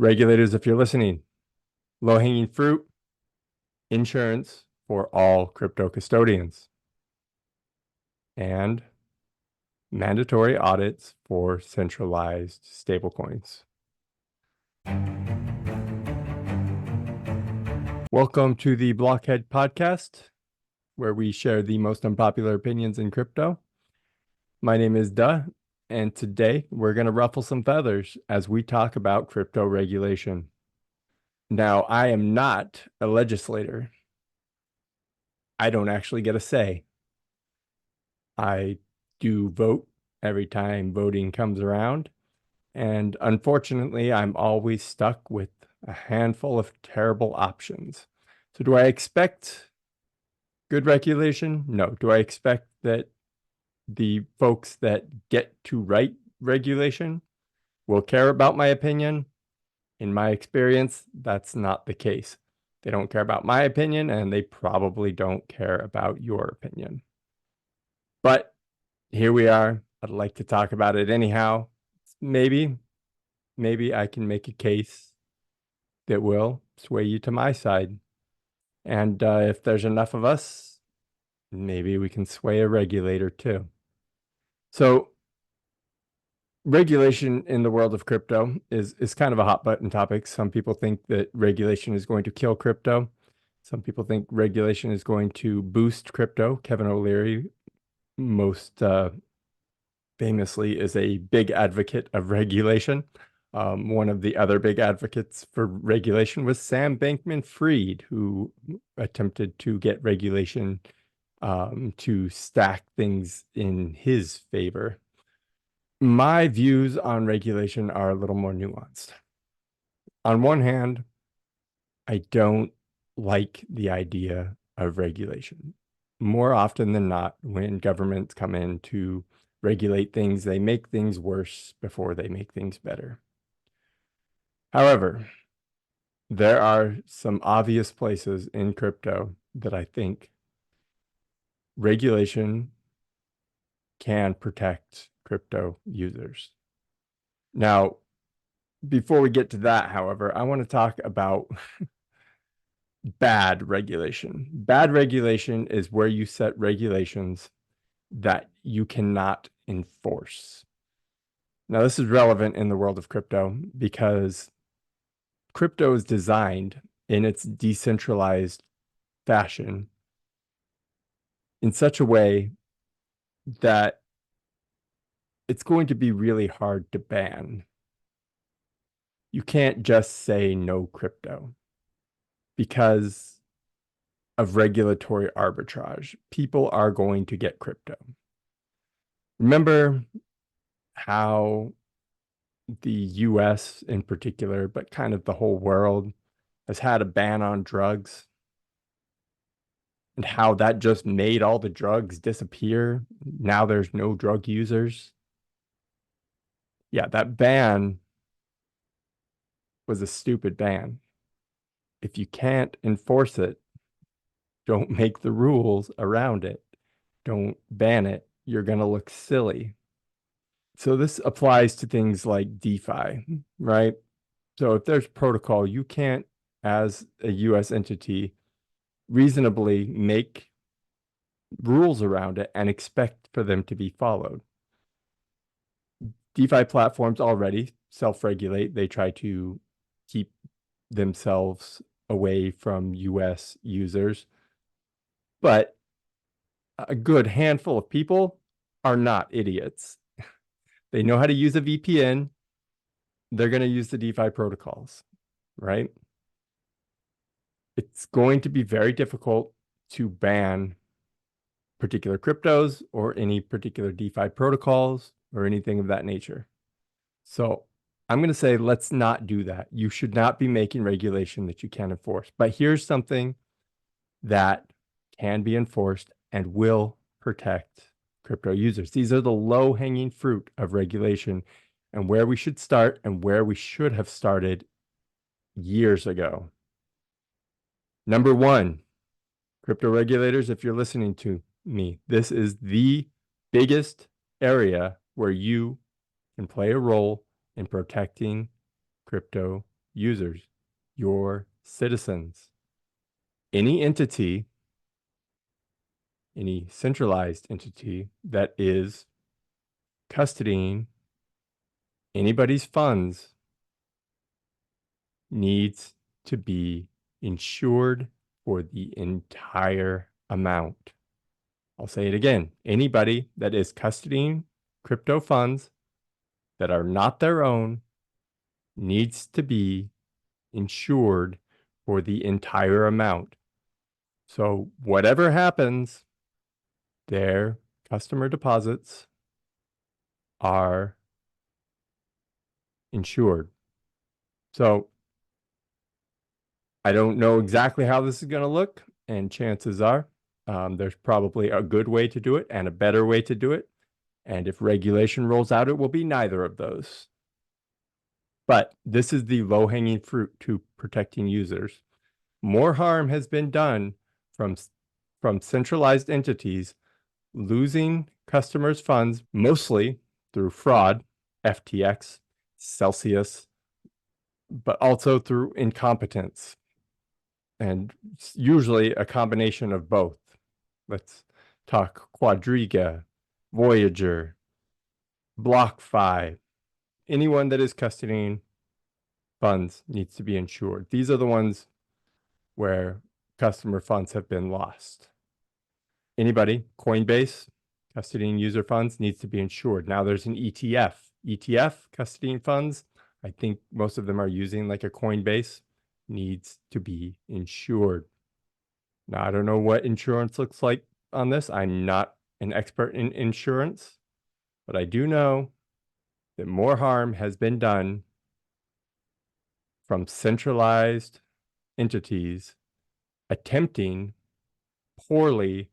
Regulators, if you're listening, low-hanging fruit, insurance for all crypto custodians, and mandatory audits for centralized stablecoins. Welcome to the Blockhead podcast, where we share the most unpopular opinions in crypto. My name is Duh, and today we're going to ruffle some feathers as we talk about crypto regulation. Now, I am not a legislator. I don't actually get a say. I do vote every time voting comes around, and unfortunately, I'm always stuck with a handful of terrible options. So do I expect good regulation? No. Do I expect that the folks that get to write regulation will care about my opinion? In my experience, that's not the case. They don't care about my opinion, and they probably don't care about your opinion. But here we are. I'd like to talk about it anyhow. Maybe I can make a case that will sway you to my side. And if there's enough of us, maybe we can sway a regulator too. So regulation in the world of crypto is kind of a hot button topic. Some people think that regulation is going to kill crypto. Some people think regulation is going to boost crypto. Kevin O'Leary, most famously, is a big advocate of regulation. One of the other big advocates for regulation was Sam Bankman-Fried, who attempted to get regulation to stack things in his favor. My views on regulation are a little more nuanced. On one hand, I don't like the idea of regulation. More often than not, when governments come in to regulate things, they make things worse before they make things better. However, there are some obvious places in crypto that I think regulation can protect crypto users. Now, before we get to that, however, I want to talk about bad regulation. Bad regulation is where you set regulations that you cannot enforce. Now, this is relevant in the world of crypto because crypto is designed in its decentralized fashion in such a way that it's going to be really hard to ban. You can't just say no crypto because of regulatory arbitrage. People are going to get crypto. Remember how the US in particular, but kind of the whole world, has had a ban on drugs, and how that just made all the drugs disappear? Now there's no drug users. Yeah, that ban was a stupid ban. If you can't enforce it, don't make the rules around it. Don't ban it. You're going to look silly. So this applies to things like DeFi, right? So if there's protocol, you can't, as a US entity, reasonably make rules around it and expect for them to be followed. DeFi platforms already self-regulate. They try to keep themselves away from US users. But a good handful of people are not idiots. They know how to use a VPN. They're going to use the DeFi protocols, right? It's going to be very difficult to ban particular cryptos or any particular DeFi protocols or anything of that nature. So I'm going to say, let's not do that. You should not be making regulation that you can't enforce. But here's something that can be enforced and will protect crypto users. These are the low-hanging fruit of regulation and where we should start and where we should have started years ago. Number one, crypto regulators, if you're listening to me, this is the biggest area where you can play a role in protecting crypto users, your citizens. Any entity, any centralized entity that is custodying anybody's funds needs to be insured for the entire amount. I'll say it again. Anybody that is custodying crypto funds that are not their own needs to be insured for the entire amount. So whatever happens, their customer deposits are insured. So I don't know exactly how this is going to look, and chances are there's probably a good way to do it and a better way to do it. And if regulation rolls out, it will be neither of those. But this is the low-hanging fruit to protecting users. More harm has been done from centralized entities losing customers' funds, mostly through fraud, FTX, Celsius, but also through incompetence, and usually a combination of both. Let's talk Quadriga, Voyager, BlockFi. Anyone that is custodying funds needs to be insured. These are the ones where customer funds have been lost. Anybody, Coinbase, custodying user funds needs to be insured. Now there's an ETF custodying funds. I think most of them are using like a Coinbase, needs to be insured. Now, I don't know what insurance looks like on this. I'm not an expert in insurance, but I do know that more harm has been done from centralized entities attempting poorly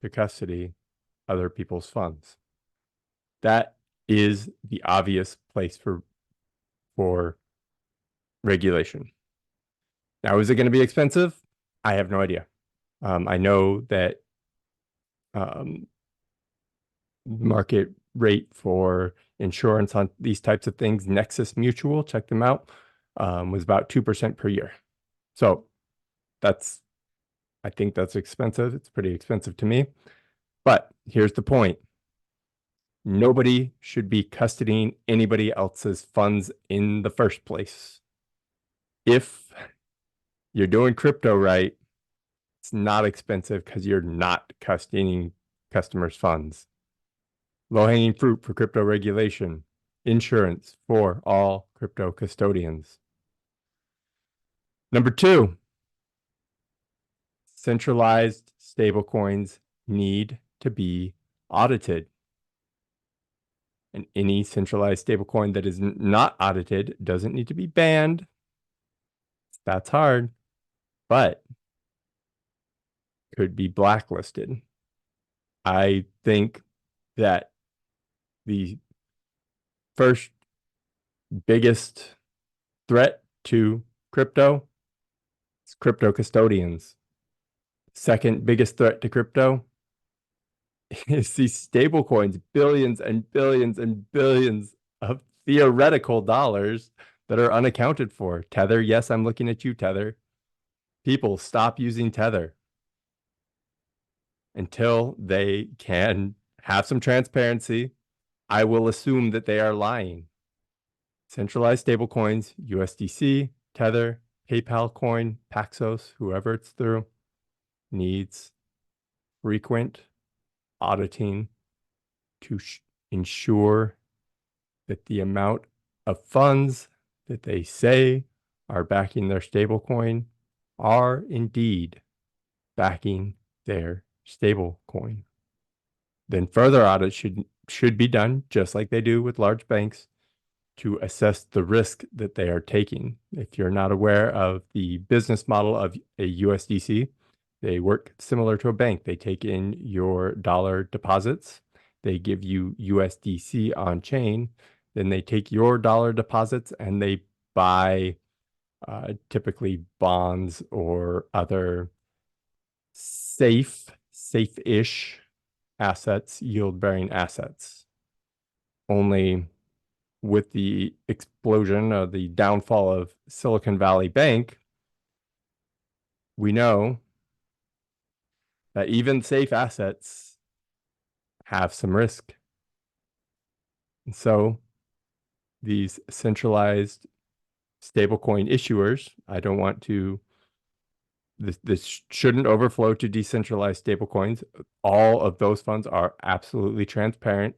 to custody other people's funds. That is the obvious place for regulation. Now, is it going to be expensive? I have no idea. I know that market rate for insurance on these types of things, Nexus Mutual, check them out, was about 2% per year. So I think that's expensive. It's pretty expensive to me. But here's the point. Nobody should be custodying anybody else's funds in the first place. If you're doing crypto right, it's not expensive because you're not custodying customers' funds. Low-hanging fruit for crypto regulation, insurance for all crypto custodians. Number 2, centralized stablecoins need to be audited. And any centralized stablecoin that is not audited doesn't need to be banned. That's hard, but could be blacklisted. I think that the first biggest threat to crypto is crypto custodians. Second biggest threat to crypto is these stable coins, billions and billions and billions of theoretical dollars that are unaccounted for. Tether, yes, I'm looking at you, Tether. People, stop using Tether until they can have some transparency. I will assume that they are lying. Centralized stablecoins, USDC, Tether, PayPal coin, Paxos, whoever it's through, needs frequent auditing to ensure that the amount of funds that they say are backing their stablecoin are indeed backing their stablecoin. Then further audits should be done, just like they do with large banks, to assess the risk that they are taking. If you're not aware of the business model of a USDC, they work similar to a bank. They take in your dollar deposits, they give you USDC on chain, then they take your dollar deposits and they buy typically bonds or other safe-ish assets, yield-bearing assets. Only with the explosion or the downfall of Silicon Valley Bank, we know that even safe assets have some risk. And so these centralized stablecoin issuers, I don't want to, this shouldn't overflow to decentralized stablecoins. All of those funds are absolutely transparent.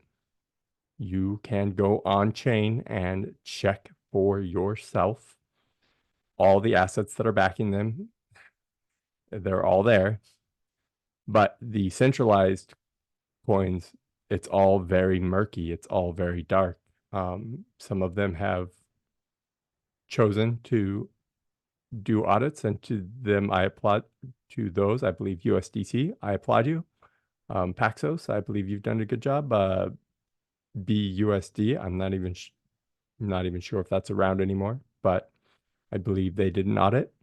You can go on chain and check for yourself all the assets that are backing them. They're all there. But the centralized coins, it's all very murky. It's all very dark. Some of them have chosen to do audits, and to them, I applaud. To those, I believe USDC, I applaud you. Paxos, I believe you've done a good job. BUSD, I'm not even sure if that's around anymore, but I believe they did an audit.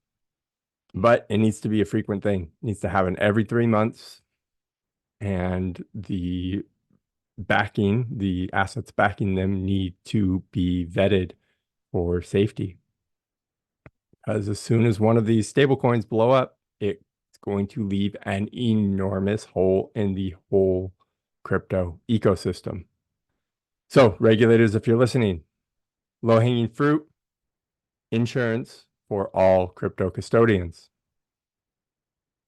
But it needs to be a frequent thing. It needs to happen every 3 months, and the assets backing them need to be vetted for safety. Because as soon as one of these stablecoins blow up, it's going to leave an enormous hole in the whole crypto ecosystem. So, regulators, if you're listening, low-hanging fruit, insurance for all crypto custodians,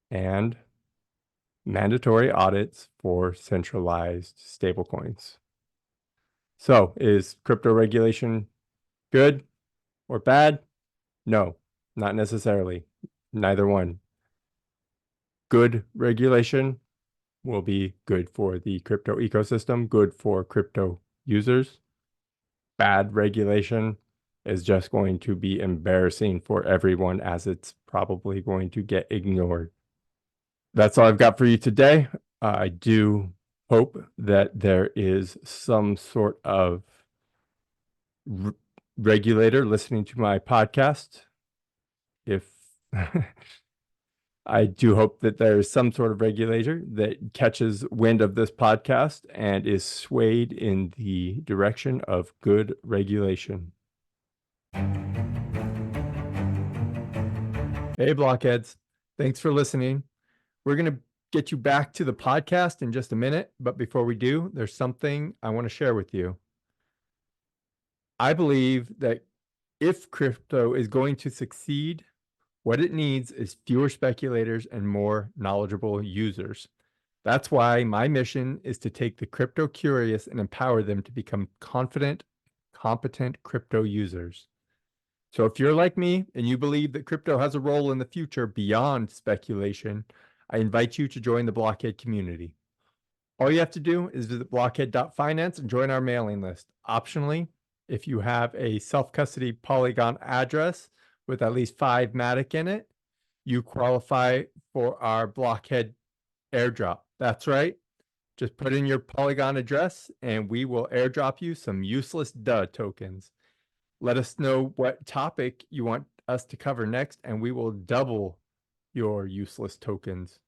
and mandatory audits for centralized stablecoins. So, is crypto regulation good or bad? No, not necessarily. Neither one. Good regulation will be good for the crypto ecosystem, good for crypto users. Bad regulation is just going to be embarrassing for everyone, as it's probably going to get ignored. That's all I've got for you today. I do hope that there is some sort of regulator listening to my podcast. If I do hope that there is some sort of regulator that catches wind of this podcast and is swayed in the direction of good regulation. Hey, Blockheads. Thanks for listening. We're going to get you back to the podcast in just a minute, but before we do, there's something I want to share with you. I believe that if crypto is going to succeed, what it needs is fewer speculators and more knowledgeable users. That's why my mission is to take the crypto curious and empower them to become confident, competent crypto users. So if you're like me and you believe that crypto has a role in the future beyond speculation, I invite you to join the Blockhead community. All you have to do is visit blockhead.finance and join our mailing list. Optionally, if you have a self-custody Polygon address with at least 5 Matic in it, you qualify for our Blockhead airdrop. That's right. Just put in your Polygon address and we will airdrop you some useless DUH tokens. Let us know what topic you want us to cover next, and we will double your useless tokens.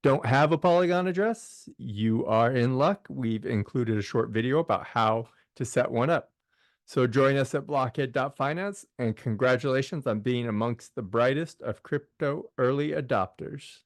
Don't have a Polygon address? You are in luck. We've included a short video about how to set one up. So join us at blockhead.finance, and congratulations on being amongst the brightest of crypto early adopters.